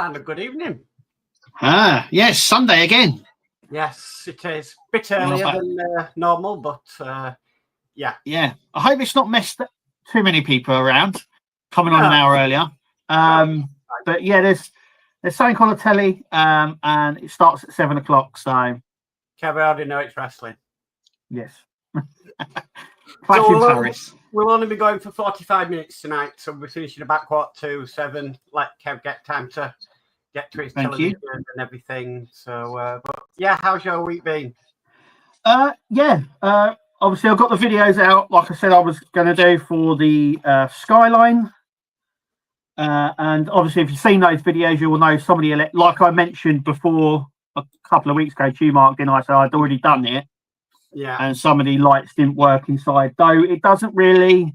and a good evening. Yes, Sunday again. Yes, it is. A bit earlier than normal, but yeah. Yeah, I hope it's not messed up too many people around coming on an hour earlier. But yeah, there's something on the telly, and it starts at 7 o'clock. So we already know it's wrestling. Yes. So we'll only be going for 45 minutes tonight, so we're finishing about 6:45. Let Kev get time to get to his television and everything. So, but yeah, how's your week been? Obviously, I've got the videos out, like I said I was going to do for the Skyline. And obviously, if you've seen those videos, you will know some of the, like I mentioned before a couple of weeks ago to you, Mark, didn't I? So I'd already done it. Yeah. And some of the lights didn't work inside, though it doesn't really,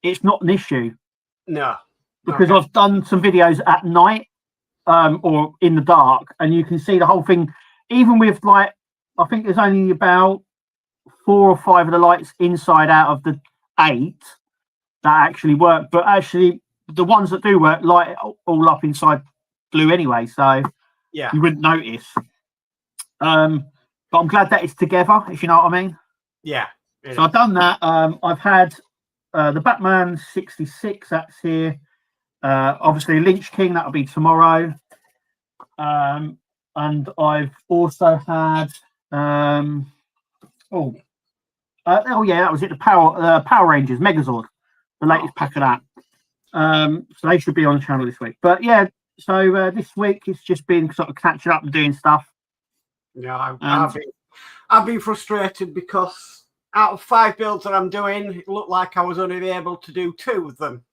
it's not an issue. No. Because I've done some videos at night or in the dark, and you can see the whole thing, even with I think there's only about 4 or 5 of the lights inside out of the 8 that actually work, but actually the ones that do work light all up inside blue anyway, so yeah, you wouldn't notice. But I'm glad that it's together, if you know what I mean. Yeah. So I've done that. I've had the Batman 66, that's here. Obviously Lynch King, that'll be tomorrow. And I've also had that was it, the Power Rangers Megazord, the latest pack of that. So they should be on the channel this week. But yeah, so this week it's just been sort of catching up and doing stuff. Yeah, I've been frustrated because out of 5 builds that I'm doing, it looked like I was only able to do 2 of them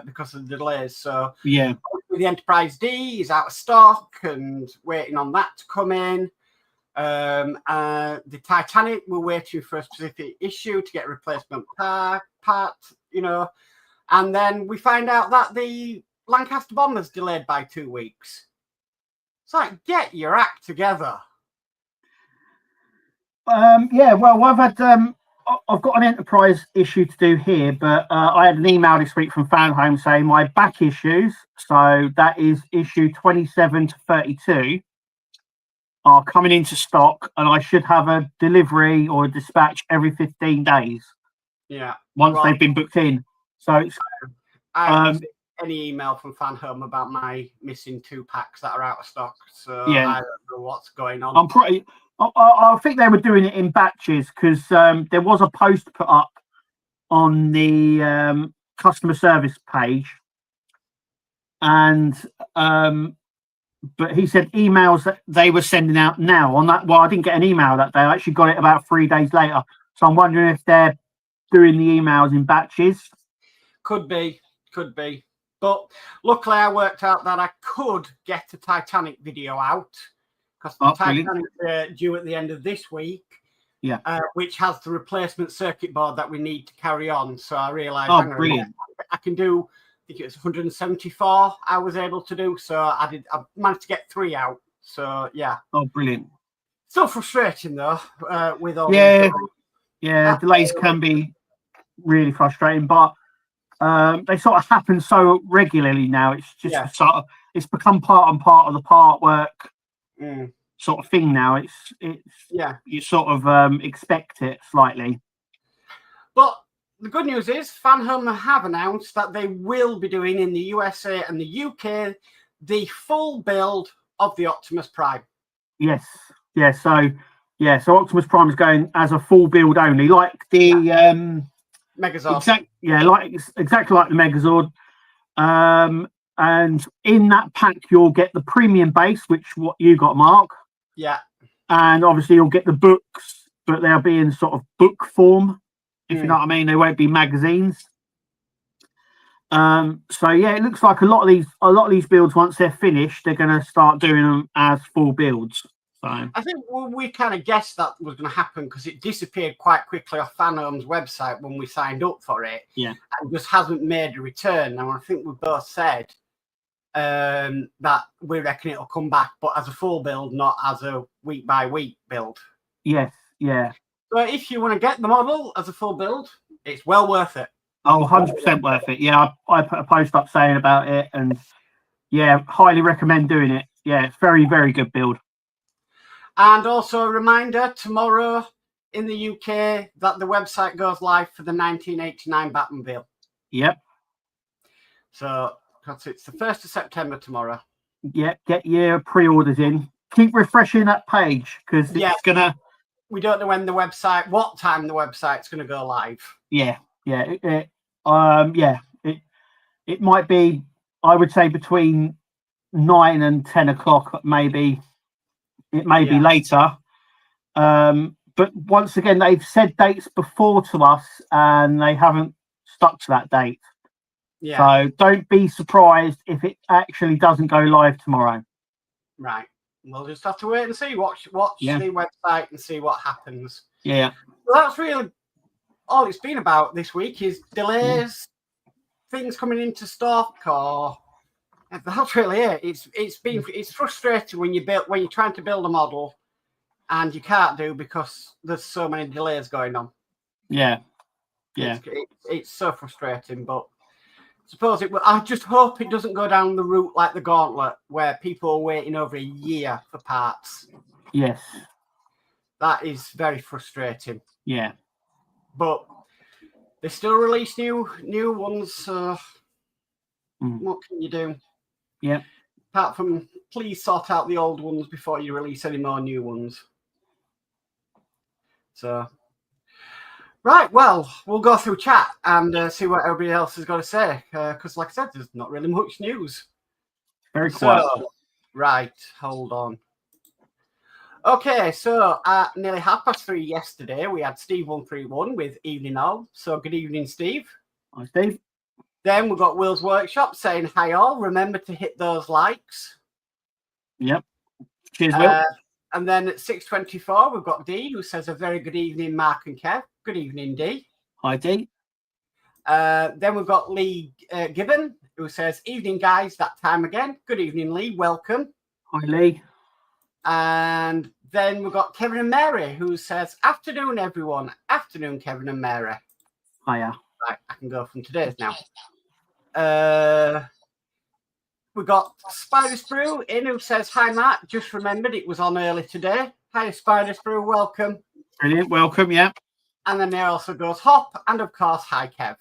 because of the delays. So yeah, the Enterprise D is out of stock and waiting on that to come in. The Titanic, we're waiting for a specific issue to get a replacement part, and then we find out that the Lancaster bomber's delayed by 2 weeks. It's like, get your act together. Well, I've got an Enterprise issue to do here, but I had an email this week from Fan Home saying my back issues, so that is issue 27 to 32, are coming into stock, and I should have a delivery or a dispatch every 15 days. Yeah. Once they've been booked in. So it's I haven't seen any email from Fan Home about my missing 2 packs that are out of stock. So yeah. I don't know what's going on. I think they were doing it in batches because there was a post put up on the customer service page, and but he said emails that they were sending out now on that. Well, I didn't get an email that day. I actually got it about 3 days later. So I'm wondering if they're doing the emails in batches. Could be. But luckily, I worked out that I could get a Titanic video out. Because the Titanic's due at the end of this week, which has the replacement circuit board that we need to carry on. So I realised I can do, I think it was 174 I was able to do. So I managed to get 3 out. So yeah. Oh, brilliant. Still frustrating though, with all delays can be really frustrating, but they sort of happen so regularly now. It's just sort of, it's become part of the Partwork sort of thing now. It's you sort of expect it slightly. But the good news is Fan Home have announced that they will be doing in the USA and the UK the full build of the Optimus Prime. Yes. So Optimus Prime is going as a full build only, like the Megazord. Exactly like the Megazord. And in that pack, you'll get the premium base, which what you got, Mark. Yeah. And obviously, you'll get the books, but they'll be in sort of book form, if you know what I mean. They won't be magazines. So yeah, it looks like a lot of these builds, once they're finished, they're going to start doing them as full builds. So I think we kind of guessed that was going to happen because it disappeared quite quickly off Fan Home's website when we signed up for it. Yeah. And just hasn't made a return. And I think we both said that we reckon it'll come back, but as a full build, not as a week by week build. Yes, yeah. So if you want to get the model as a full build, it's well worth it. Oh, 100% worth it. Yeah, I put a post up saying about it, and Yeah, highly recommend doing it. Yeah, it's very, very good build. And also a reminder, tomorrow in the UK that the website goes live for the 1989 Batmobile. Yep. So it's the 1st of September tomorrow. Yeah, get your pre-orders in. Keep refreshing that page because it's gonna. We don't know when what time the website's gonna go live. Yeah. It might be, I would say, between 9 and 10 o'clock, maybe. It may be later. But once again, they've said dates before to us and they haven't stuck to that date. Yeah. So don't be surprised if it actually doesn't go live tomorrow. Right. We'll just have to wait and see. Watch the website and see what happens. Yeah. Well, that's really all it's been about this week is delays, things coming into stock, or that's really it. It's frustrating when you're trying to build a model and you can't do because there's so many delays going on. Yeah. It's so frustrating, but suppose it will. I just hope it doesn't go down the route like the Gauntlet, where people are waiting over a year for parts. Yes. That is very frustrating. Yeah. But they still release new ones, so what can you do? Yeah. Apart from please sort out the old ones before you release any more new ones. So, right, well, we'll go through chat and see what everybody else has got to say. Because, like I said, there's not really much news. Very quiet. Right, hold on. Okay, so at nearly 3:30 yesterday, we had Steve131 with Evening All. So good evening, Steve. Hi, Steve. Then we've got Will's Workshop saying hi all. Remember to hit those likes. Yep. Cheers, Will. And then at 6:24, we've got D, who says a very good evening, Mark and Kev. Good evening, D. Hi, D. Then we've got Lee Gibbon, who says, evening, guys, that time again. Good evening, Lee. Welcome. Hi, Lee. And then we've got Kevin and Mary, who says, afternoon, everyone. Afternoon, Kevin and Mary. Hiya. Right, I can go from today's now. We got Spider Sprue in, who says, hi, Matt. Just remembered it was on early today. Hi, Spider Sprue. Welcome. Brilliant. Welcome, yeah. And then there also goes Hop. And, of course, hi, Kev.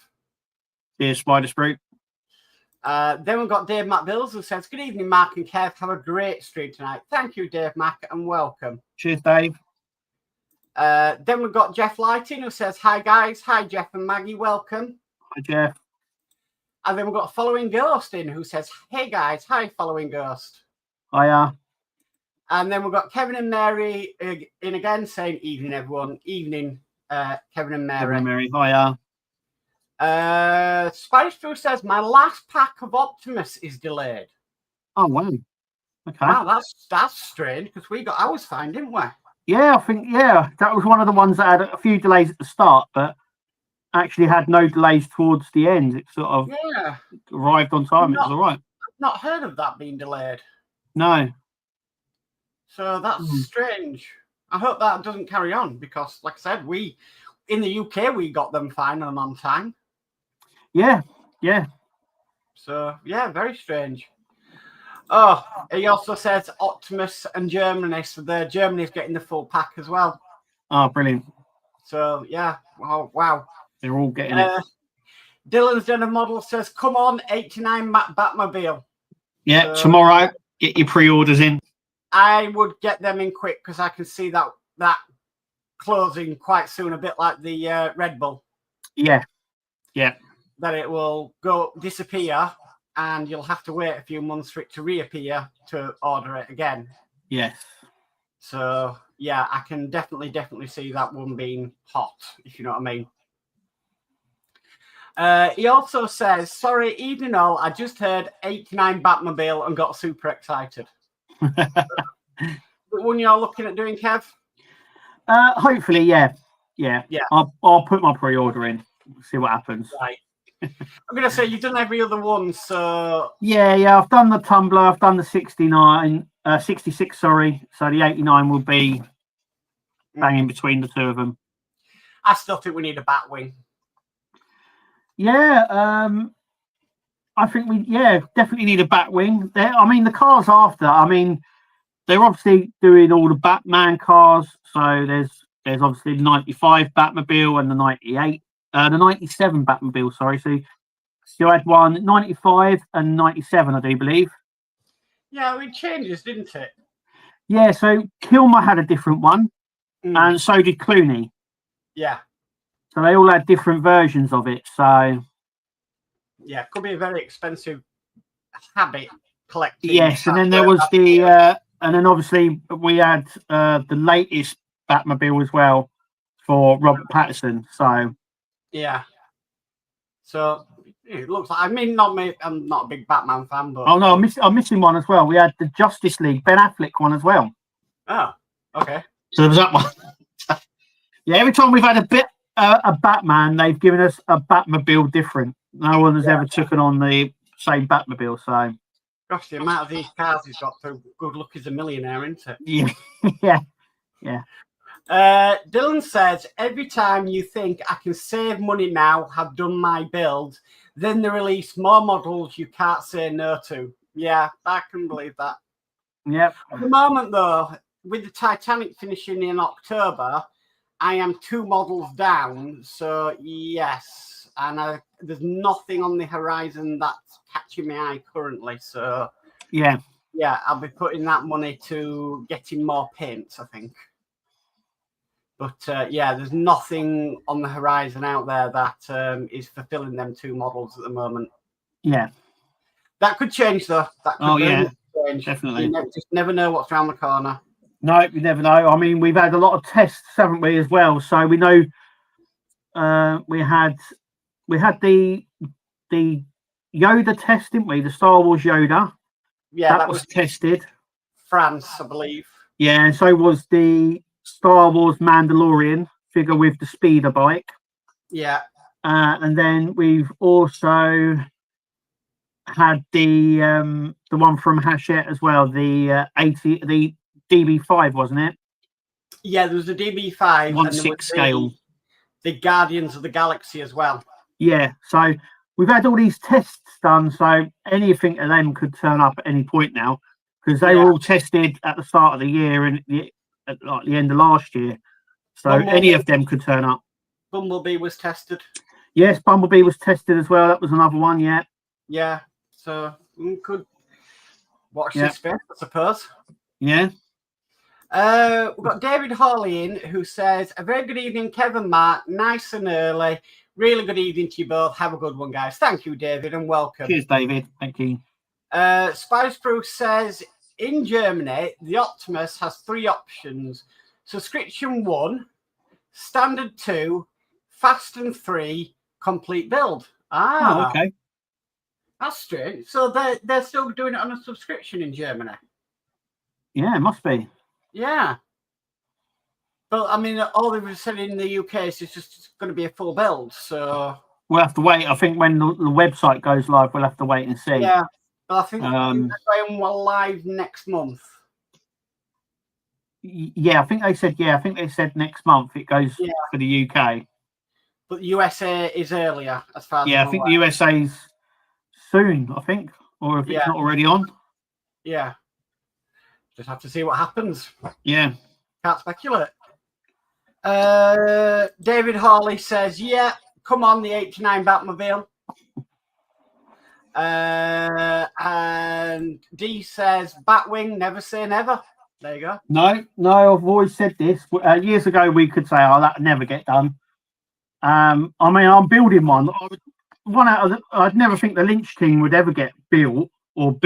Here's Spider Sprue. Then we've got Dave Mac Bills, who says, good evening, Mark and Kev. Have a great stream tonight. Thank you, Dave Mac, and welcome. Cheers, Dave. Then we've got Jeff Lighting, who says, hi, guys. Hi, Jeff and Maggie. Welcome. Hi, Jeff. And then we've got Following Ghost in, who says, hey, guys. Hi, Following Ghost. Hiya. And then we've got Kevin and Mary in again, saying, evening, everyone. Evening, Kevin and Mary. Kevin and Mary. Hiya. Spanish Drew says, my last pack of Optimus is delayed. Oh, wow. Okay. Wow, that's strange, because we got ours fine, didn't we? Yeah, I think, that was one of the ones that had a few delays at the start, but actually had no delays towards the end. It sort of arrived on time. It was all right. I've not heard of that being delayed. No. So that's strange. I hope that doesn't carry on, because, like I said, in the UK, we got them fine and on time. Yeah. So, very strange. Oh, he also says Optimus and Germany. So Germany's getting the full pack as well. Oh, brilliant. So, wow. They're all getting it. Dylan's done a model, says, come on, 89 Batmobile. Yeah, so, tomorrow, get your pre-orders in. I would get them in quick because I can see that closing quite soon, a bit like the Red Bull. Yeah. That it will disappear and you'll have to wait a few months for it to reappear to order it again. Yes. So, I can definitely see that one being hot, if you know what I mean. He also says, sorry, evening all, I just heard 89 Batmobile and got super excited. The one you're looking at doing, Kev? Hopefully, yeah. I'll put my pre-order in, see what happens. Right. I'm going to say you've done every other one, so... Yeah, I've done the Tumbler, I've done the 66, sorry. So the 89 will be banging between the two of them. I still think we need a Batwing. Yeah, I think we definitely need a Batwing. I mean, the cars after. I mean, they're obviously doing all the Batman cars. So there's obviously the 95 Batmobile and the 98, the 97 Batmobile. Sorry, so you had one 95 and 97, I do believe. Yeah, it changes, didn't it? Yeah. So Kilmer had a different one, and so did Clooney. Yeah. So they all had different versions of it. So yeah, could be a very expensive habit collecting. Yes, and then there was the and then obviously we had the latest Batmobile as well for Robert Pattinson. So yeah, so it looks like, I mean, not me. I'm not a big Batman fan, but no, I'm missing one as well. We had the Justice League Ben Affleck one as well. Oh, okay. So there was that one. Yeah, every time we've had a Batman, they've given us a Batmobile different. No one has ever taken on the same Batmobile. So, gosh, the amount of these cars he's got for good luck is a millionaire, isn't it? Yeah, yeah. Dylan says, every time you think I can save money now, have done my build, then they release more models you can't say no to. Yeah, I can believe that. Yep. At the moment, though, with the Titanic finishing in October, I am 2 models down. So, yes. And there's nothing on the horizon that's catching my eye currently. So, yeah, I'll be putting that money to getting more paints, I think. But there's nothing on the horizon out there that is fulfilling them 2 models at the moment. Yeah. That could change, though. That could change. Definitely. You just never know what's around the corner. No, you never know. I mean, we've had a lot of tests, haven't we, as well? So we know we had the Yoda test, didn't we? The Star Wars Yoda. Yeah, that was tested. France, I believe. Yeah, and so was the Star Wars Mandalorian figure with the speeder bike. Yeah. And then we've also had the one from Hachette as well, the DB5, wasn't it? Yeah, there was a DB5 1/6 scale. The Guardians of the Galaxy as well. Yeah, so we've had all these tests done, so anything of them could turn up at any point now, because they were all tested at the start of the year and at like the end of last year. So any of them could turn up. Bumblebee was tested. Yes, Bumblebee was tested as well. That was another one, yeah. Yeah, so we could watch this space, I suppose. Yeah. We've got David Hawley in, who says, a very good evening, Kevin, Mark. Nice and early. Really good evening to you both. Have a good one, guys. Thank you, David, and welcome. Cheers, David. Thank you. Spice Proof says, in Germany, the Optimus has 3 options. Subscription 1, Standard 2, Fast and 3, Complete Build. Oh, okay. That's strange. So they're still doing it on a subscription in Germany? Yeah, it must be. Yeah. But, I mean, all they've said in the UK is it's just going to be a full build, so... We'll have to wait. I think when the website goes live, we'll have to wait and see. Yeah, but I think they're going live next month. Yeah, I think they said next month it goes for the UK. But the USA is earlier, as far as I think the USA's soon, I think, or if it's not already on. Yeah. Just have to see what happens. Yeah. Can't speculate. David Hawley says, yeah, come on, the 89 Batmobile. And D says, Batwing, never say never. There you go. No, I've always said this. Years ago, we could say, oh, that'd never get done. I mean, I'm building one. I'd never think the Lynch King would ever get built or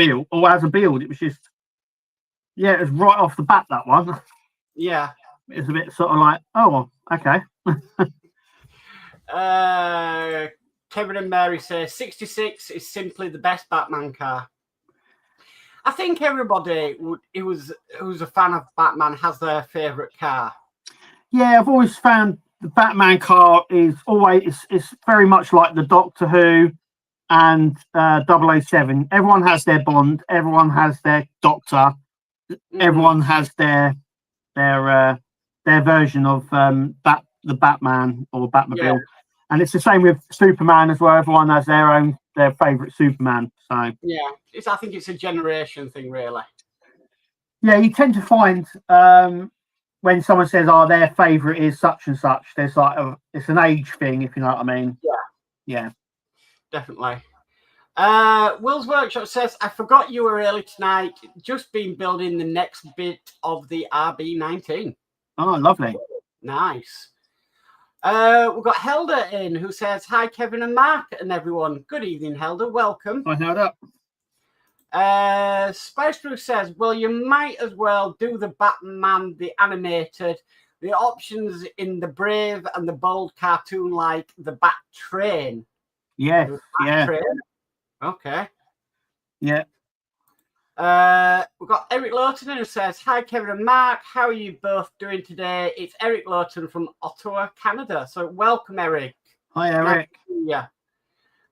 as a build. It was just, it was right off the bat, that one. Yeah. It's a bit sort of like, oh, okay. Kevin and Mary say 66 is simply the best Batman car. I think everybody who's a fan of Batman has their favourite car. Yeah, I've always found the Batman car is always it's very much like the Doctor Who and 007. Everyone has their Bond. Everyone has their Doctor. Everyone has their version of the Batman or Batmobile, and it's the same with Superman as well. Everyone has their own their favourite Superman. So yeah, I think it's a generation thing, really. Yeah, you tend to find when someone says, "Oh, their favourite is such and such," there's like it's an age thing, if you know what I mean. Yeah, definitely. Will's Workshop says, "I forgot you were early tonight. Just been building the next bit of the RB19." Oh, lovely. Nice. We've got Helder in, who says, "Hi, Kevin and Mark and everyone. Good evening, Helder. Welcome." Hi, Helder. Spice Drew says, "Well, you might as well do the Batman, the animated, the options in the Brave and the Bold cartoon, like the Bat Train." Yes, yeah. Train. Okay. Yeah. We've got Eric Lawton who says, "Hi, Kevin and Mark. How are you both doing today?" It's Eric Lawton from Ottawa, Canada. So welcome, Eric. Hi, Eric. Yeah.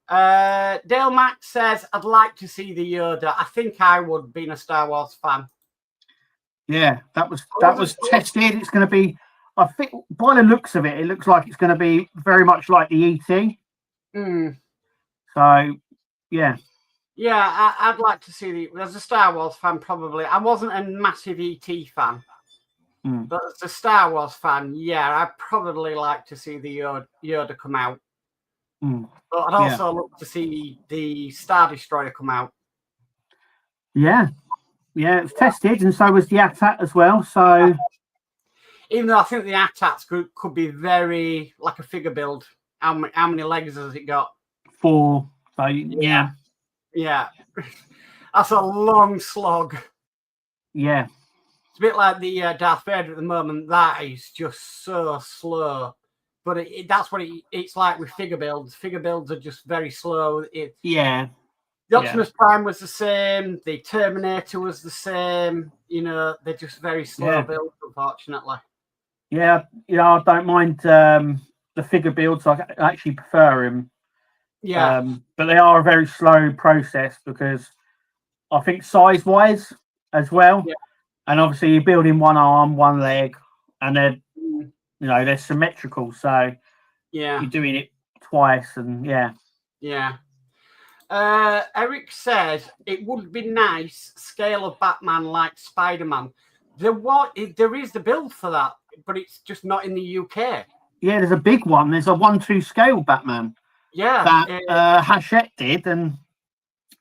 Dale Mack says, "I'd like to see the Yoda." I think I would, being a Star Wars fan. Yeah, that was tested. It's going to be, I think, by the looks of it, it looks like it's going to be very much like the ET. So, yeah. Yeah, I'd like to see as a Star Wars fan, probably. I wasn't a massive ET fan, but as a Star Wars fan, yeah, I'd probably like to see the Yoda come out. But I'd also look to see the Star Destroyer come out. Yeah, it's tested, and so was the AT-AT as well. So, even though I think the AT-ATs could be very like a figure build. How many legs has it got? 4. So yeah. That's a long slog. Yeah, it's a bit like the Darth Vader at the moment. That is just so slow. But that's what it's like with figure builds. Figure builds are just very slow. The Optimus Prime was the same. The Terminator was the same. You know, they're just very slow builds, unfortunately. Yeah, I don't mind the figure builds. I actually prefer them. Yeah. But they are a very slow process because I think size-wise as well. Yeah. And obviously you're building one arm, one leg, and they're symmetrical. So you're doing it twice, and yeah. Eric says it would be nice scale of Batman like Spider-Man. There is the build for that, but it's just not in the UK. Yeah, there's a big one. There's a 1/2 scale Batman. Yeah, that Hachette did, and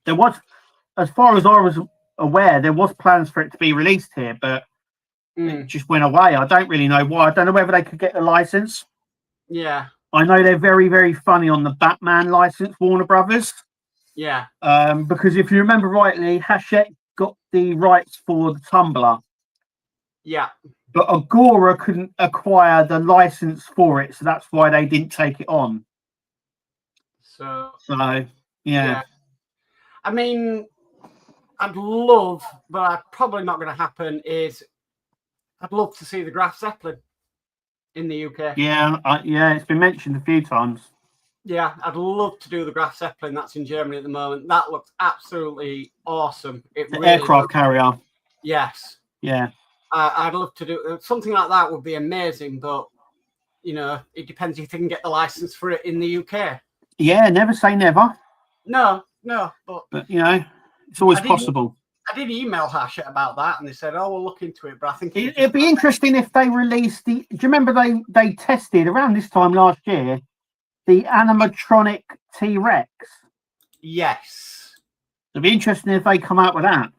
there was, as far as I was aware, there was plans for it to be released here, but it just went away. I don't really know why. I don't know whether they could get the license. Yeah, I know they're very, very funny on the Batman license, Warner Brothers. Yeah. Because if you remember rightly, Hachette got the rights for the Tumbler. Yeah. But Agora couldn't acquire the license for it, so that's why they didn't take it on. So yeah. I mean, I'd love, but probably not going to happen, is I'd love to see the Graf Zeppelin in the UK. Yeah, it's been mentioned a few times. Yeah, I'd love to do the Graf Zeppelin. That's in Germany at the moment. That looks absolutely awesome. The aircraft carrier. Yes. Yeah. I'd love to do something like that. Would be amazing, but it depends if they can get the license for it in the UK. Yeah, never say never. No, but it's always possible. I did email Hachette about that, and they said, "Oh, we'll look into it." But I think it'd be interesting if they released the. Do you remember they tested around this time last year the animatronic T-Rex? Yes. It'd be interesting if they come out with that.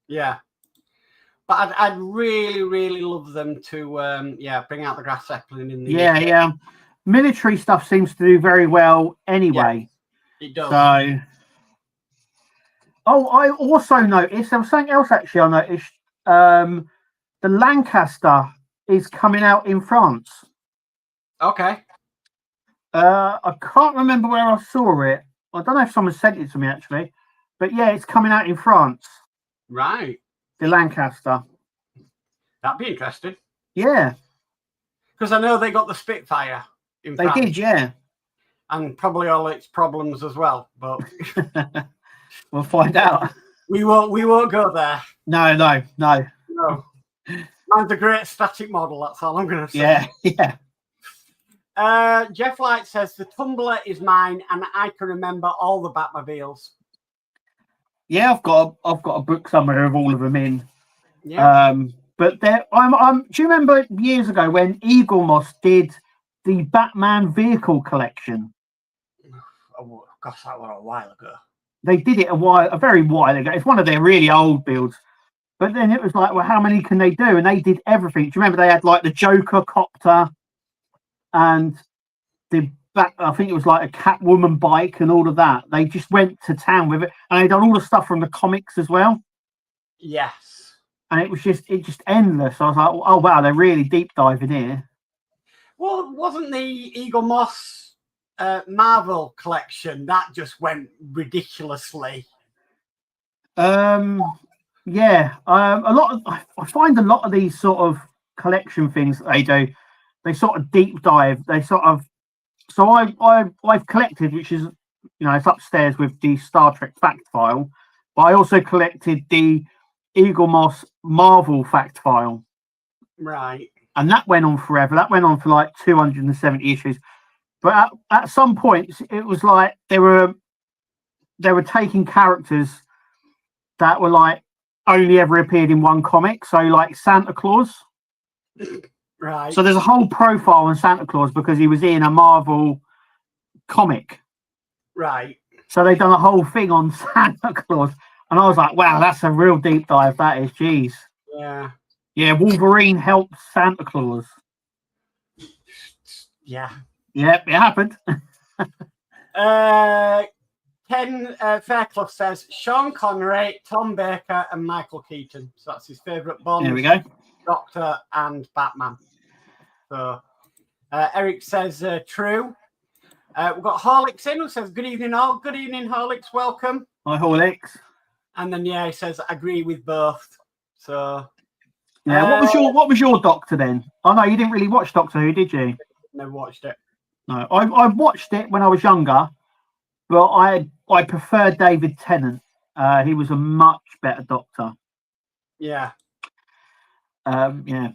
Yeah. But I'd really, really love them to, bring out the Graf Zeppelin in the UK. Yeah. Military stuff seems to do very well anyway. Yeah, it does. So, I also noticed, there was something else actually I noticed. The Lancaster is coming out in France. Okay. I can't remember where I saw it. I don't know if someone sent it to me actually. But yeah, it's coming out in France. Right. The Lancaster. That'd be interesting. Yeah. Because I know they got the Spitfire in France. They did, yeah. And probably all its problems as well. But we'll find out. We won't go there. No. Mine's a great static model, that's all I'm gonna say. Yeah. Jeff Light says the Tumblr is mine, and I can remember all the Batmobiles. Yeah, I've got a book somewhere of all of them in. Yeah. But there, do you remember years ago when Eagle Moss did the Batman vehicle collection? Oh, gosh, that was a while ago. They did it a very while ago. It's one of their really old builds. But then it was like, well, how many can they do? And they did everything. Do you remember they had like the Joker copter and I think it was like a Catwoman bike and all of that. They just went to town with it, and they done all the stuff from the comics as well. Yes. And it was just endless. I was like, oh wow, they're really deep diving here. Well, wasn't the Eagle Moss Marvel collection that just went ridiculously? Yeah. I find a lot of these sort of collection things that they do, they sort of deep dive. They sort of. So I've collected, which is, it's upstairs with the Star Trek fact file, but I also collected the Eagle Moss Marvel fact file. Right. And that went on forever. That went on for like 270 issues. But at some points, it was like they were taking characters that were like only ever appeared in one comic. So like Santa Claus. Right. So there's a whole profile on Santa Claus because he was in a Marvel comic. Right. So they've done a whole thing on Santa Claus. And I was like, wow, that's a real deep dive. That is, geez. Yeah. Yeah, Wolverine helped Santa Claus. Yeah. Yep, it happened. Ken Fairclough says Sean Connery, Tom Baker, and Michael Keaton. So that's his favourite Bond. There we go. Doctor and Batman. So Eric says true. We've got Horlicks in who says good evening all. Good evening, Horlicks. Welcome. Hi, Horlicks. And then he says agree with both. So yeah, what was your Doctor then? Oh no, you didn't really watch Doctor Who, did you? Never watched it. No, I watched it when I was younger, but I prefer David Tennant. He was a much better Doctor. Yeah. Yeah.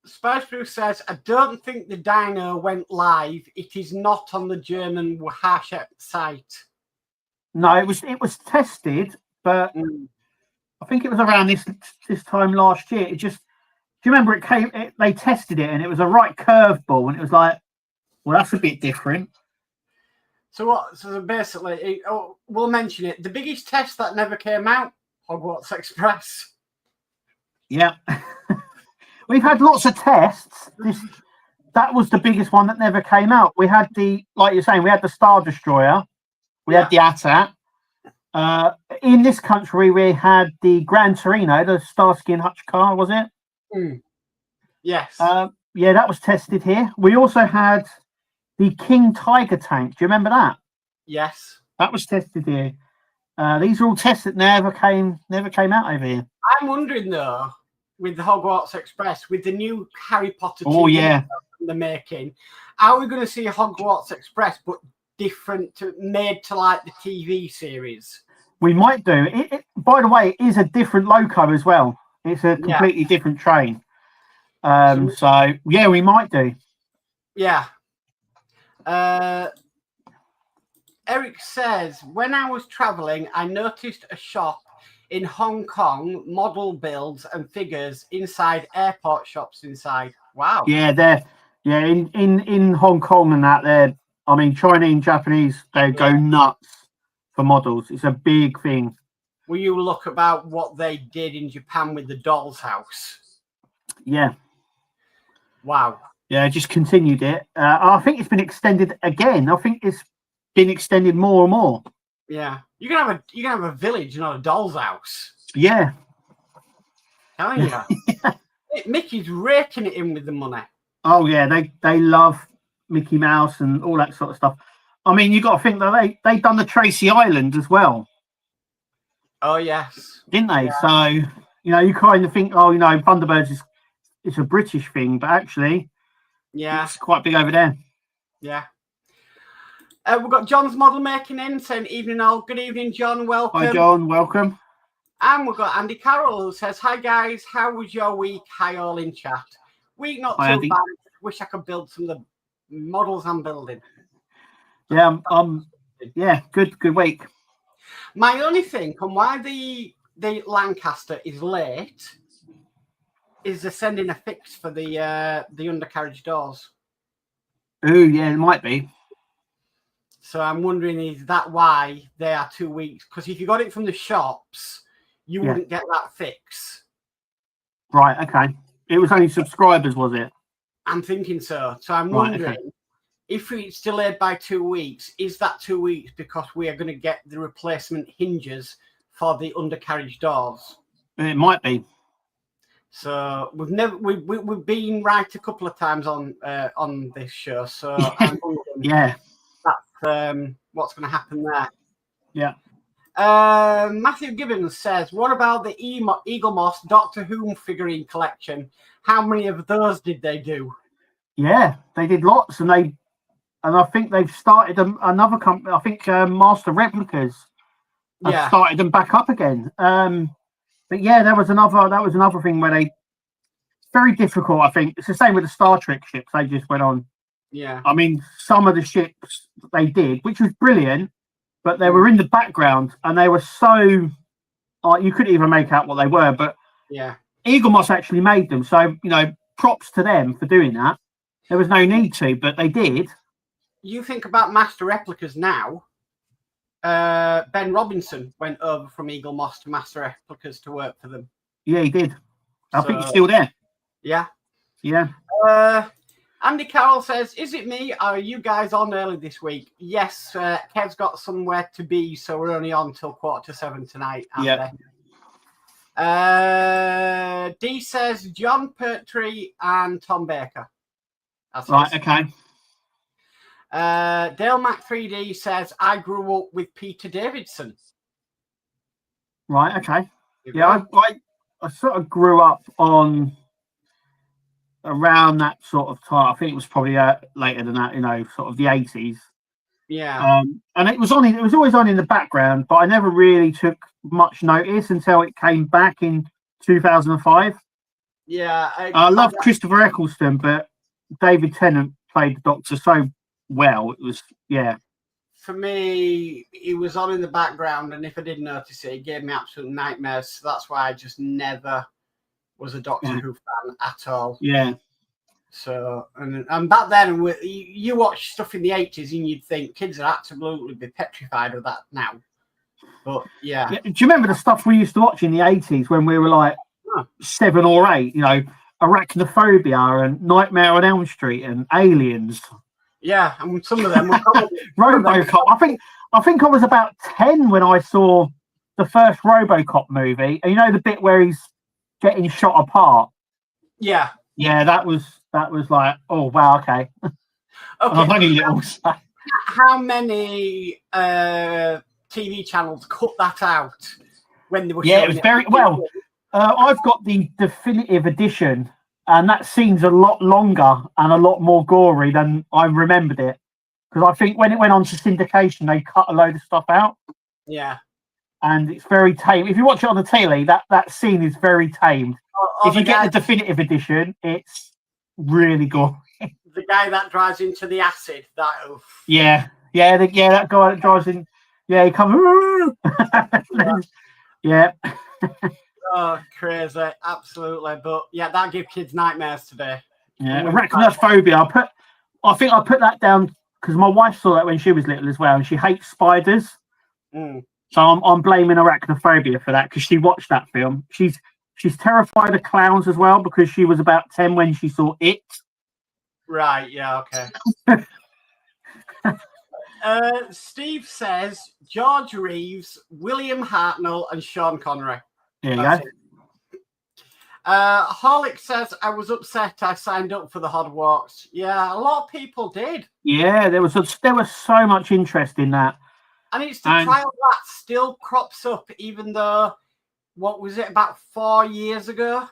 Spice Bruce says, I don't think the dino went live. It is not on the German Wahasha site. No, it was tested, but I think it was around this time last year. It just, do you remember they tested it and it was a right curveball and it was like, well, that's a bit different. So basically, we'll mention it. The biggest test that never came out, Hogwarts Express. Yeah. We've had lots of tests. That was the biggest one that never came out. We had like you're saying, we had the Star Destroyer. We had the AT-AT. In this country, we had the Gran Torino, the Starsky and Hutch car, was it? Mm. Yes. Yeah, that was tested here. We also had the King Tiger tank. Do you remember that? Yes. That was tested here. These are all tests that never came out over here. I'm wondering though, with the Hogwarts Express, with the new Harry Potter TV they're making, are we going to see a Hogwarts Express but different, made to like the TV series? We might do. It by the way, it is a different loco as well. It's a completely different train. So yeah, we might do. Yeah. Eric says, when I was traveling, I noticed a shop in Hong Kong, model builds and figures inside airport shops inside. Wow. Yeah, in Hong Kong and that, Chinese and Japanese, they go nuts for models. It's a big thing. Will you look about what they did in Japan with the doll's house? Yeah. Wow. Yeah, just continued it. I think it's been extended again. I think it's been extended more and more. Yeah, you can have a village, not a doll's house. Yeah. Telling you. Yeah. Mickey's raking it in with the money. Oh yeah, they love Mickey Mouse and all that sort of stuff. I mean, you got to think that they done the Tracy Island as well. Oh yes, didn't they? Yeah. So you kind of think, Thunderbirds it's a British thing, but actually, it's quite big over there. Yeah. We've got John's model making in, saying evening all. Good evening, John. Welcome. Hi, John. Welcome. And we've got Andy Carroll who says, hi, guys. How was your week? Hi, all in chat. Week not too bad. Wish I could build some of the models I'm building. Yeah, yeah, good week. My only thing on why the Lancaster is late is they're sending a fix for the undercarriage doors. Oh yeah, it might be. So I'm wondering, is that why they are 2 weeks? Because if you got it from the shops, you wouldn't get that fix. Right. Okay. It was only subscribers, was it? I'm thinking so. So I'm wondering if it's delayed by 2 weeks, is that 2 weeks because we are going to get the replacement hinges for the undercarriage doors? It might be. So we've been right a couple of times on this show. So I'm wondering, that's what's going to happen there. Yeah. Matthew Gibbons says, what about the Eagle Moss Doctor Who figurine collection? How many of those did they do? Yeah, they did lots, and I think they've started another company. I think Master Replicas have started them back up again. But yeah, that was another thing where it's very difficult. I think it's the same with the Star Trek ships. They just went on. Yeah. I mean, some of the ships they did, which was brilliant, but they were in the background and they were so you couldn't even make out what they were. But yeah, Eagle Moss actually made them, so props to them for doing that. There was no need to, but they did. You think about Master Replicas now. Ben Robinson went over from Eagle Moss to Master Replicas to work for them. Yeah, he did. I think he's still there. Yeah. Yeah. Andy Carroll says, is it me? Are you guys on early this week? Yes, Kev's got somewhere to be, so we're only on till 6:45 tonight. Yeah. D says John Pertwee and Tom Baker. That's right, okay. Dale Mac 3D says, I grew up with Peter Davidson. Right, okay. Yeah, I sort of grew up on around that sort of time. I think it was probably later than that, sort of the 80s. Yeah. And it was always on in the background, but I never really took much notice until it came back in 2005. Yeah. I love Christopher Eccleston, but David Tennant played the Doctor so well. It was, For me, he was on in the background, and if I did notice it, it gave me absolute nightmares. So that's why I just never was a Doctor Who fan at all. Yeah. So, and back then, you watch stuff in the 80s and you'd think kids are absolutely be petrified of that now. But, yeah. Do you remember the stuff we used to watch in the 80s when we were like 7 or 8? Arachnophobia and Nightmare on Elm Street and Aliens. Yeah, and some of them were probably... RoboCop. I think I was about 10 when I saw the first RoboCop movie. And the bit where he's getting shot apart? Yeah. Yeah, that was like, oh wow, okay. Okay. Only little. How many TV channels cut that out when they were? Yeah, it was very well. I've got the definitive edition, and that scene's a lot longer and a lot more gory than I remembered it. Because I think when it went on to syndication, they cut a load of stuff out. Yeah. And it's very tame. If you watch it on the telly, that scene is very tamed. If you get the definitive edition, it's really gory. The guy that drives into the acid. That that guy that drives in. Yeah, he comes. Yeah. Oh, crazy! Absolutely, but yeah, that gives kids nightmares today. Yeah, arachnophobia. I think I put that down because my wife saw that when she was little as well, and she hates spiders. So I'm blaming arachnophobia for that because she watched that film. She's terrified of clowns as well because she was about 10 when she saw It. Right, yeah, okay. Steve says George Reeves, William Hartnell, and Sean Connery. There you go. Horlick says, I was upset I signed up for the Partworks. Yeah, a lot of people did. Yeah, there was so much interest in that. And it's the trial that still crops up, even though, what was it, about 4 years ago?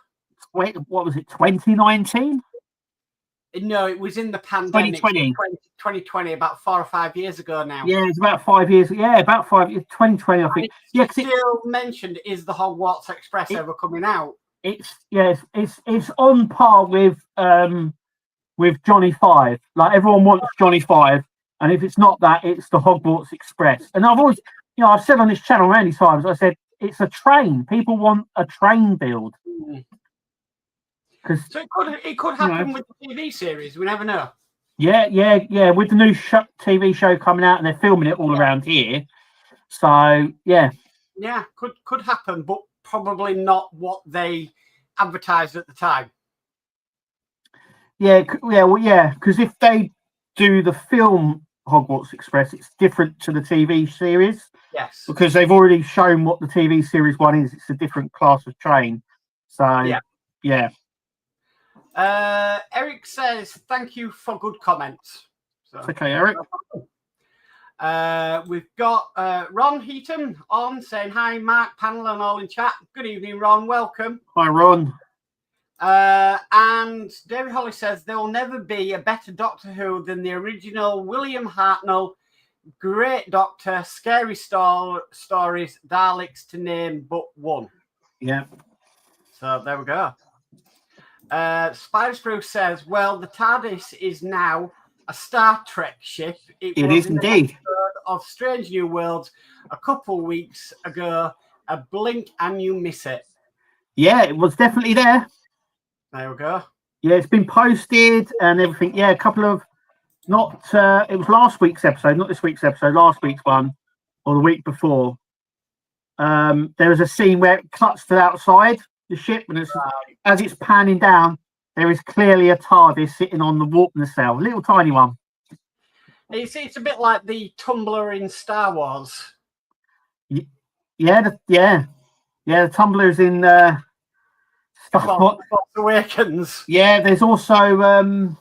Wait, what was it, 2019? No, it was in the pandemic. 2020, about 4 or 5 years ago now. Yeah, it's about 5 years. Yeah, about 5 years. 2020, I think. Yeah, still mentioned is the Hogwarts Express ever coming out? It's on par with with Johnny Five. Like everyone wants Johnny Five, and if it's not that, it's the Hogwarts Express. And I've always, I've said on this channel many times, I said it's a train. People want a train build. So it could happen with the TV series. We never know. Yeah. With the new TV show coming out, and they're filming it all around here. So yeah, could happen, but probably not what they advertised at the time. Because if they do the film Hogwarts Express, it's different to the TV series. Yes, because they've already shown what the TV series one is. It's a different class of train. So yeah. Eric says, "Thank you for good comments." So, it's okay, Eric. We've got Ron Heaton on saying hi, Mark, panel, and all in chat. Good evening, Ron. Welcome. Hi, Ron. And David Holly says there will never be a better Doctor Who than the original William Hartnell. Great Doctor, scary stories, Daleks to name but one. Yeah. So there we go. Spider Spruce says, well, the TARDIS is now a Star Trek ship. It is indeed. Of Strange New Worlds a couple weeks ago. A blink and you miss it. Yeah, it was definitely there. There we go. Yeah, it's been posted and everything. Yeah, a couple of it was last week's episode, not this week's episode, last week's one, or the week before. There was a scene where it cuts to the outside the ship, and as it's panning down, there is clearly a TARDIS sitting on the warp nacelle, a little tiny one. It's a bit like the tumbler in Star Wars. Yeah, the tumblers in Star Wars Awakens. Yeah, there's also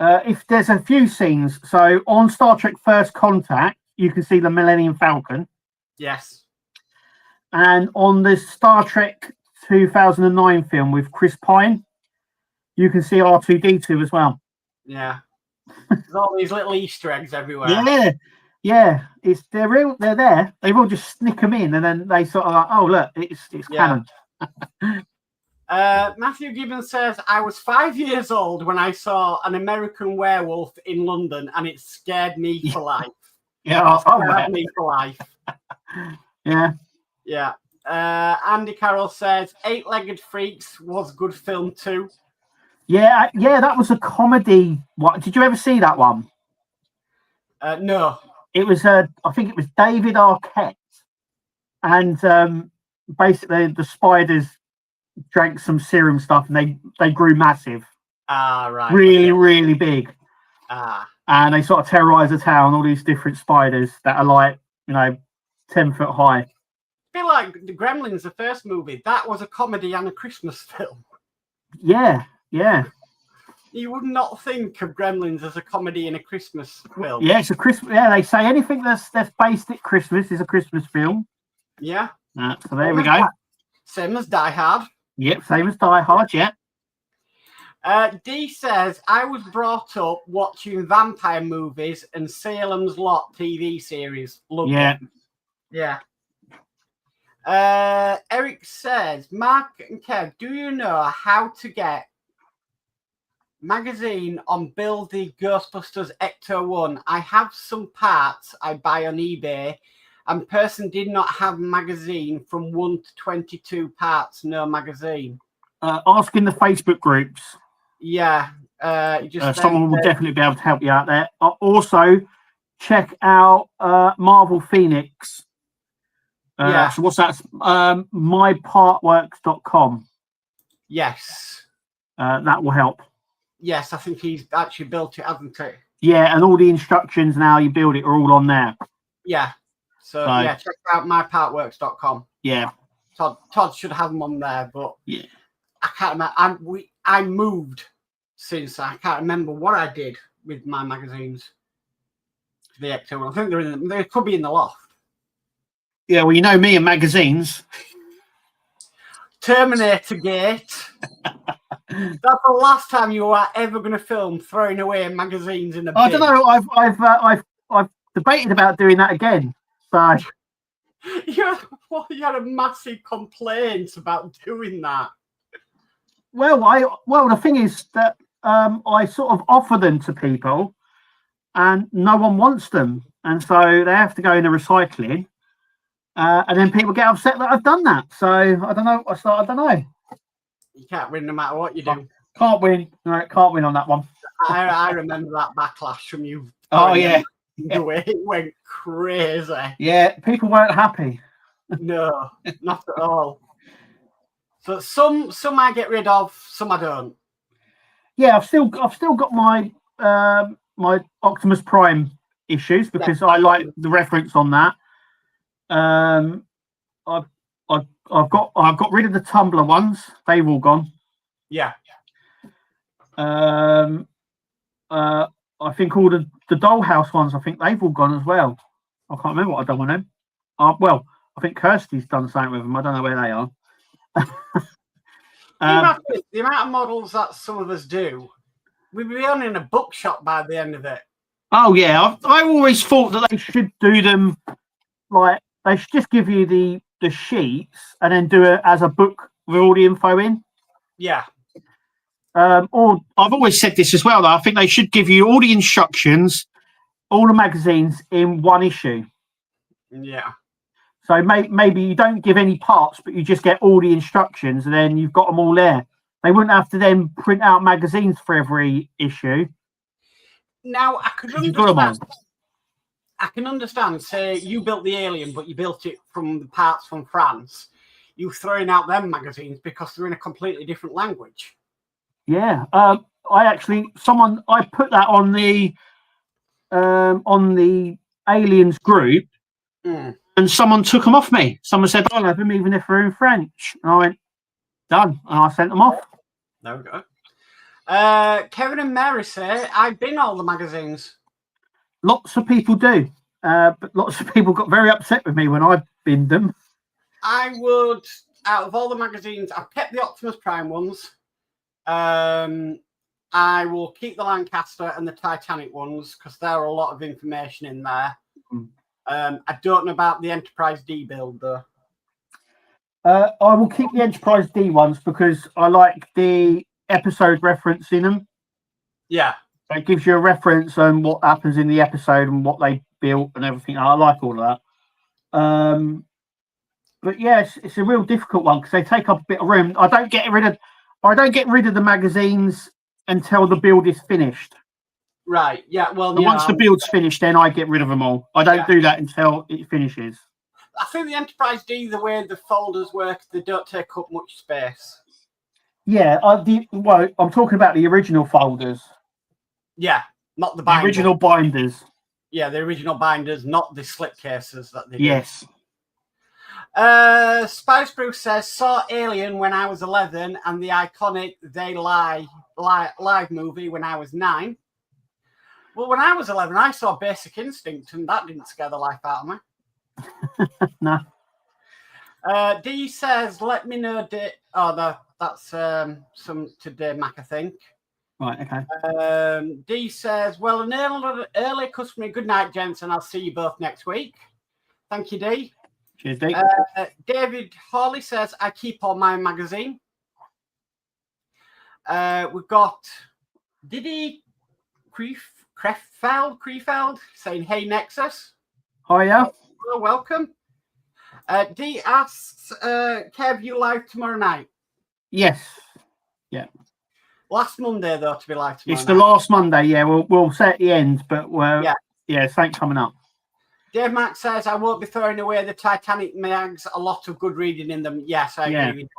if there's a few scenes. So on Star Trek First Contact, you can see the Millennium Falcon. Yes. And on the Star Trek 2009 film with Chris Pine, you can see R2-D2 as well. Yeah. There's all these little Easter eggs everywhere. Yeah. They're there. They will just snick them in, and then they sort of like, oh look, it's canon. Matthew Gibbons says, I was 5 years old when I saw an American Werewolf in London, and it scared me for life. Scared me for life. Yeah. Andy Carroll says, Eight-Legged Freaks was good film too. Yeah, that was a comedy. What did you ever see that one? No. It was I think it was David Arquette, and basically the spiders drank some serum stuff, and they grew massive. Right. Really big. And they sort of terrorize the town. All these different spiders that are like 10 foot high. A bit like the Gremlins, the first movie. That was a comedy and a Christmas film. Yeah. You would not think of Gremlins as a comedy and a Christmas film. Yeah, it's a Christmas. Yeah, they say anything that's based at Christmas is a Christmas film. Yeah. So there we go. Same as Die Hard. Yep, same as Die Hard. Yeah. D says, I was brought up watching vampire movies and Salem's Lot TV series. Loved it. Yeah. Eric says, Mark and Kev, do you know how to get magazine on Build the Ghostbusters Ecto 1? I have some parts I buy on eBay, and person did not have magazine from 1 to 22 parts, no magazine. Ask in the Facebook groups. Yeah. Someone will definitely be able to help you out there. Also, check out Marvel Phoenix. So what's that? mypartworks.com. Yes. That will help. Yes, I think he's actually built it, hasn't he? Yeah, and all the instructions and how you build it are all on there. Yeah. So check out mypartworks.com. Yeah. Todd should have them on there, but yeah, I can't remember. I moved since. I can't remember what I did with my magazines. The Ecto. I think they could be in the loft. Yeah, well, you know me and magazines. Terminator Gate. That's the last time you are ever going to film throwing away magazines in a bin. I don't know. I've debated about doing that again. So you had a massive complaint about doing that. Well, the thing is that I sort of offer them to people, and no one wants them, and so they have to go in the recycling, and then people get upset that I've done that. So I don't know. I don't know. You can't win no matter what you do. Can't win. No, can't win on that one. I remember that backlash from you. Oh yeah. The way it went crazy. Yeah, people weren't happy. No, not at all. So some I get rid of, some I don't. Yeah, I've still got my my Optimus Prime issues because I like the reference on that. I've got rid of the Tumblr ones. They've all gone. Yeah. I think all the Dollhouse ones, I think they've all gone as well. I can't remember what I've done with them. Well, I think Kirsty's done something with them. I don't know where they are. The amount of models that some of us do, we'd be on in a bookshop by the end of it. Oh yeah, I always thought that they should do them like they should just give you the sheets and then do it as a book with all the info in. Yeah. Or I've always said this as well, though. I think they should give you all the instructions, all the magazines in one issue. Yeah. So maybe you don't give any parts, but you just get all the instructions, and then you've got them all there. They wouldn't have to then print out magazines for every issue. Now I could understand. I can understand. Say you built the Alien, but you built it from the parts from France. You throwing out them magazines because they're in a completely different language. Yeah, I put that on the Aliens group, and someone took them off me. Someone said, "I'll have them even if they're in French." And I went, "Done," and I sent them off. There we go. Kevin and Mary say, "I've been all the magazines." Lots of people do, but lots of people got very upset with me when I binned them. I would, out of all the magazines, I've kept the Optimus Prime ones. I will keep the Lancaster and the Titanic ones because there are a lot of information in there. I don't know about the Enterprise D build though. I will keep the Enterprise D ones because I like the episode reference in them. Yeah. It gives you a reference on what happens in the episode and what they built and everything. I like all of that. But yes, it's a real difficult one because they take up a bit of room. I don't get rid of the magazines until the build is finished. Right. Yeah. Well, once the build's finished, then I get rid of them all. I don't do that until it finishes. I think the Enterprise D, the way the folders work, they don't take up much space. Yeah. I'm talking about the original folders. Yeah, not the binders. Original binders. Yeah, the original binders, not the slip cases that they do. Yes. Spice Bruce says, saw Alien when I was 11 and the iconic They Lie live movie when I was 9. Well, when I was 11, I saw Basic Instinct and that didn't scare the life out of me. No. D says, let me know. That's some to Dave Mack, I think. Right, okay. D says, well, an early customer. Good night, gents, and I'll see you both next week. Thank you, D. Cheers, D. David Hawley says, I keep all my magazine. We've got Diddy Krefeld saying, hey, Nexus. Hiya. Hello, welcome. D asks, Kev, you live tomorrow night? Yes. Yeah. Last Monday, though, to be live tomorrow It's the last Monday, yeah. We'll say at the end, but something coming up. Dave Mack says, I won't be throwing away the Titanic mags. A lot of good reading in them. Yes, I agree with you.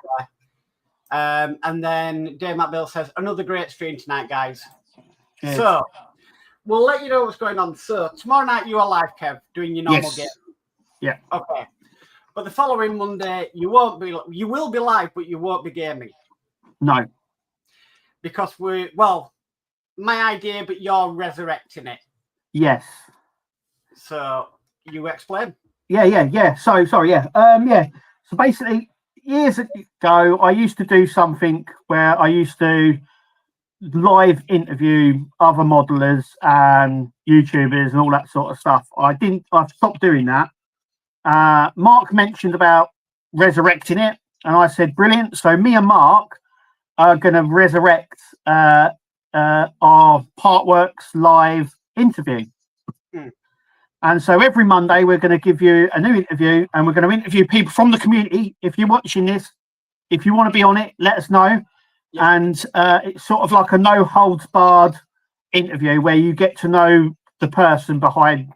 And then Dave Mack Bill says, another great stream tonight, guys. Cheers. So, we'll let you know what's going on. So, tomorrow night, you are live, Kev, doing your normal game. Yeah. Okay. But the following Monday, you will be live, but you won't be gaming. No. Because my idea, but you're resurrecting it. Yes. So you explain. Yeah. So basically, years ago, I used to do something where I used to live interview other modelers and YouTubers and all that sort of stuff. I've stopped doing that. Mark mentioned about resurrecting it, and I said, brilliant. So me and Mark are going to resurrect our Partworks live interview. And so every Monday, we're going to give you a new interview, and we're going to interview people from the community. If you're watching this, if you want to be on it, let us know. Yeah. And it's sort of like a no holds barred interview where you get to know the person behind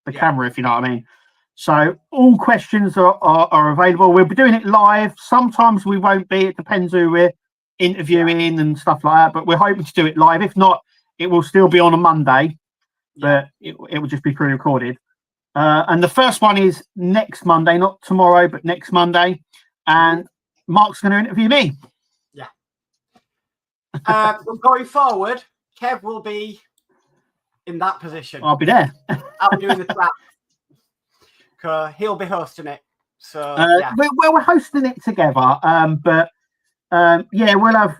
the camera, if you know what I mean. So all questions are available. We'll be doing it live. Sometimes we won't be. It depends who we're interviewing and stuff like that. But we're hoping to do it live. If not, it will still be on a Monday. But it will just be pre-recorded. And the first one is next Monday, not tomorrow, but next Monday. And Mark's going to interview me. Yeah. Going forward, Kev will be in that position. I'll be there. I'll be doing the trap. Because he'll be hosting it. So we're hosting it together. But we'll have.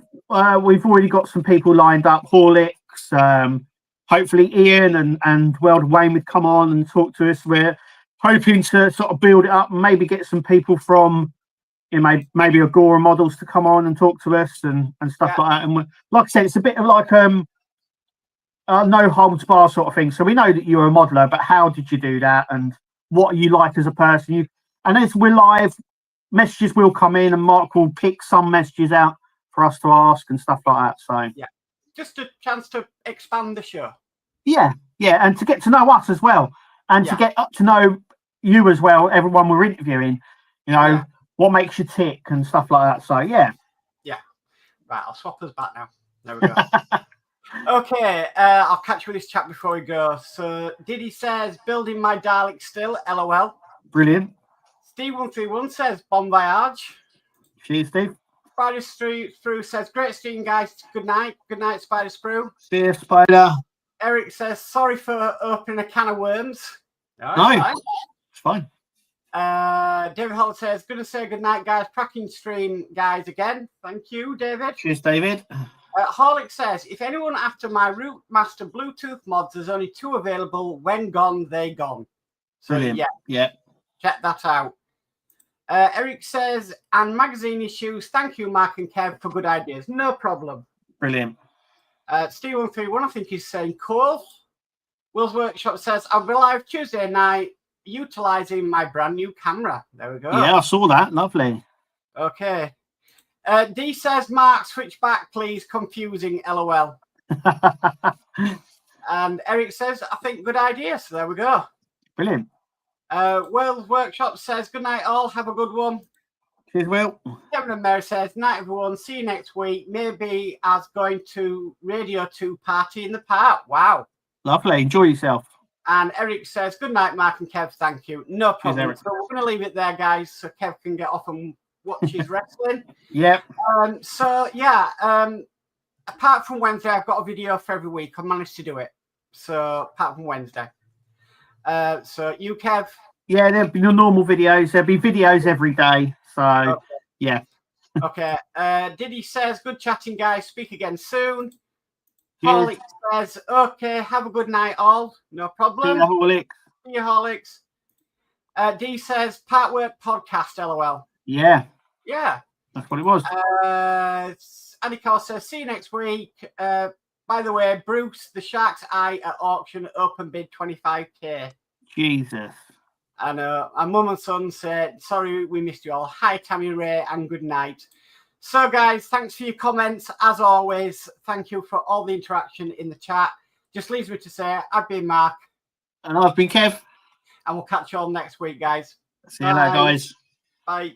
We've already got some people lined up. Horlicks. Hopefully Ian and World Wayne would come on and talk to us. We're hoping to sort of build it up and maybe get some people from, maybe Agora Models to come on and talk to us and stuff like that. And like I said, it's a bit of like no holds bar sort of thing. So we know that you're a modeler, but how did you do that? And what are you like as a person? And as we're live, messages will come in and Mark will pick some messages out for us to ask and stuff like that. So just a chance to expand the show. Yeah, and to get to know us as well, and to get up to know you as well, everyone we're interviewing, what makes you tick and stuff like that. So, yeah. Right, I'll swap us back now. There we go. Okay, I'll catch you with this chat before we go. So, Diddy says, building my Dalek still, LOL. Brilliant. Steve131 says, bon voyage. Cheers, Steve. Spider Sprue says, great stream, guys. Good night. Good night, Spider Sprue. See you, Spider. Eric says, sorry for opening a can of worms. No, it's fine. David Holt says, going to say good night, guys. Cracking stream, guys, again. Thank you, David. Cheers, David. Horlick says, if anyone after my Root Master Bluetooth mods, there's only 2 available. When gone, they gone. So, brilliant. Yeah. Check that out. Eric says, and magazine issues. Thank you, Mark and Kev, for good ideas. No problem. Brilliant. Steve131, I think he's saying cool. Will's Workshop says, I'll be live Tuesday night utilizing my brand new camera. There we go. Yeah, I saw that. Lovely. Okay. D says, Mark, switch back, please. Confusing, LOL. And Eric says, I think good idea. So there we go. Brilliant. Will's Workshop says, good night, all. Have a good one. Cheers, Will. Kevin and Mary says, night, everyone. See you next week. Maybe as going to Radio 2 party in the park. Wow. Lovely. Enjoy yourself. And Eric says, good night, Mark and Kev. Thank you. No problem. Cheers, so we're going to leave it there, guys, so Kev can get off and watch his wrestling. Yep. Apart from Wednesday, I've got a video for every week. I managed to do it. So apart from Wednesday. So you, Kev? Yeah, there'll be your normal videos. There'll be videos every day. So, yeah. Okay. Diddy says, good chatting, guys. Speak again soon. Horlicks says, okay, have a good night, all. No problem. See you, Horlicks. See you, Horlicks. D says, Partwork podcast, LOL. Yeah. Yeah. That's what it was. Andy Cole says, see you next week. By the way, Bruce, the Shark's Eye at auction, open bid 25k. Jesus. And our mum and son said, sorry we missed you all. Hi, Tammy Ray, and good night. So, guys, thanks for your comments. As always, thank you for all the interaction in the chat. Just leaves me to say, I've been Mark. And I've been Kev. And we'll catch you all next week, guys. See you later, guys. Bye.